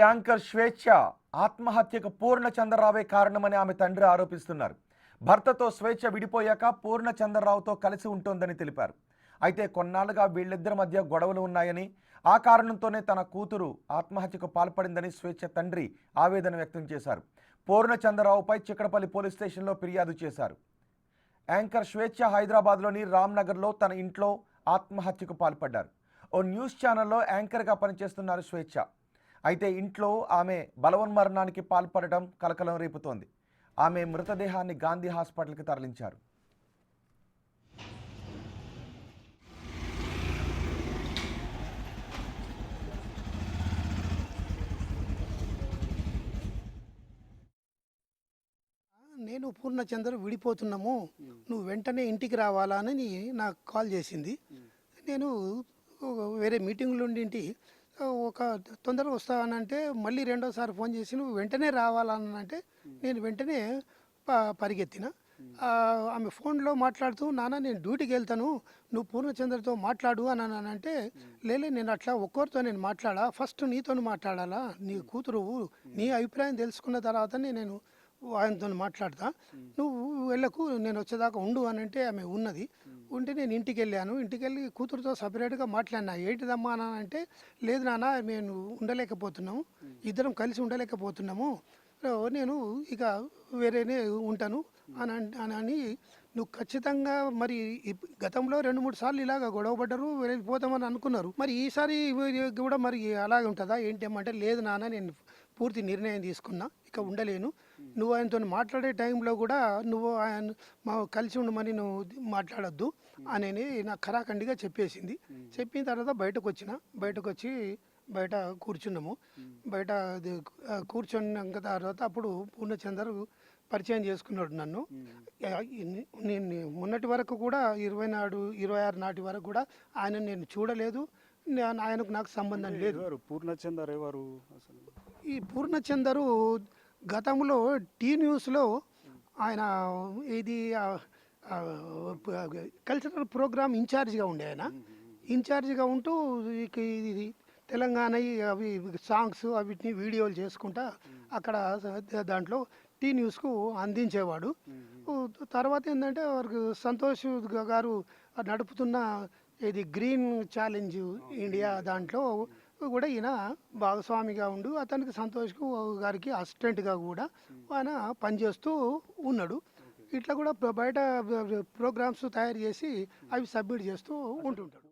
Anchor స్వేచ్ఛ ఆత్మహత్యకు పూర్ణచంద్రరావే కారణమని ఆమె తండ్రి ఆరోపిస్తున్నారు. భర్తతో స్వేచ్ఛ విడిపోయాక పూర్ణచంద్రరావుతో కలిసి ఉంటోందని తెలిపారు. అయితే కొన్నాళ్లుగా వీళ్ళిద్దరి మధ్య గొడవలు ఉన్నాయని, ఆ కారణంతోనే తన కూతురు ఆత్మహత్యకు పాల్పడిందని స్వేచ్ఛ తండ్రి ఆవేదన వ్యక్తం చేశారు. పూర్ణచంద్రరావుపై చిక్కడపల్లి పోలీస్ స్టేషన్లో ఫిర్యాదు చేశారు. యాంకర్ స్వేచ్ఛ హైదరాబాద్లోని రామ్నగర్లో తన ఇంట్లో ఆత్మహత్యకు పాల్పడ్డారు. ఓ న్యూస్ ఛానల్లో యాంకర్గా పనిచేస్తున్నారు స్వేచ్ఛ. అయితే ఇంట్లో ఆమె బలవన్మరణానికి పాల్పడడం కలకలం రేపుతోంది. ఆమె మృతదేహాన్ని గాంధీ హాస్పిటల్కి తరలించారు. నేను పూర్ణచంద్ర విడిపోతున్నాము, నువ్వు వెంటనే ఇంటికి రావాలా అని నాకు కాల్ చేసింది. నేను వేరే మీటింగ్లో ఉండింటి, ఒక తొందరగా వస్తానంటే మళ్ళీ రెండోసారి ఫోన్ చేసి నువ్వు వెంటనే రావాలనంటే నేను వెంటనే పరిగెత్తిన. ఆమె ఫోన్లో మాట్లాడుతూ, నాన్న నేను డ్యూటీకి వెళ్తాను, నువ్వు పూర్ణచంద్రతో మాట్లాడు అని అంటే, లేలే నేను అట్లా ఒక్కరితో నేను మాట్లాడా, ఫస్ట్ నీతో మాట్లాడాలా, నీ కూతురు నీ అభిప్రాయం తెలుసుకున్న తర్వాతనే నేను ఆయనతో మాట్లాడతా, నువ్వు వెళ్ళకు, నేను వచ్చేదాకా ఉండు అని అంటే ఆమె ఉన్నది. ఉంటే నేను ఇంటికి వెళ్ళాను. ఇంటికి వెళ్ళి కూతురుతో సపరేట్గా మాట్లాడినా. ఏంటిదమ్మా అని అంటే, లేదు నాన్న మేము ఉండలేకపోతున్నాము, ఇద్దరం కలిసి ఉండలేకపోతున్నాము, నేను ఇక వేరేనే ఉంటాను అని నువ్వు ఖచ్చితంగా మరి గతంలో 2-3 సార్లు ఇలాగ గొడవపడ్డారు, వెళ్ళిపోతామని అనుకున్నారు, మరి ఈసారి కూడా మరి అలాగే ఉంటుందా ఏంటేమంటే, లేదు నాన్న నేను పూర్తి నిర్ణయం తీసుకున్నా, ఇక ఉండలేను, నువ్వు ఆయనతో మాట్లాడే టైంలో కూడా నువ్వు ఆయన కలిసి ఉండమని నువ్వు మాట్లాడొద్దు అని నాకు ఖరాఖండిగా చెప్పేసింది. చెప్పిన తర్వాత బయటకు వచ్చి బయట కూర్చున్నాము. బయట కూర్చున్నాక తర్వాత అప్పుడు పూర్ణచందర్ పరిచయం చేసుకున్నాడు నన్ను. నేను మొన్నటి వరకు కూడా 26 నాటి వరకు కూడా ఆయన నేను చూడలేదు, ఆయనకు నాకు సంబంధం లేదు. పూర్ణచందర్ ఎవరు? ఈ పూర్ణచందరు గతంలో టీ న్యూస్లో ఆయన ఇది కల్చరల్ ప్రోగ్రామ్ ఇన్ఛార్జిగా ఉండే. ఆయన ఇన్ఛార్జిగా ఉంటూ ఇది తెలంగాణ అవి సాంగ్స్ అవిటిని వీడియోలు చేసుకుంటా అక్కడ దాంట్లో టీ న్యూస్కు అందించేవాడు. తర్వాత ఏంటంటే వారికి సంతోష్ గారు నడుపుతున్న ఇది గ్రీన్ ఛాలెంజ్ ఇండియా దాంట్లో కూడా ఈయన భాగస్వామిగా ఉండు, అతనికి సంతోష్ గారికి అసిస్టెంట్గా కూడా ఆయన పనిచేస్తూ ఉన్నాడు. ఇట్లా కూడా బయట ప్రోగ్రామ్స్ తయారు చేసి అవి సబ్మిట్ చేస్తూ ఉంటుంటాడు.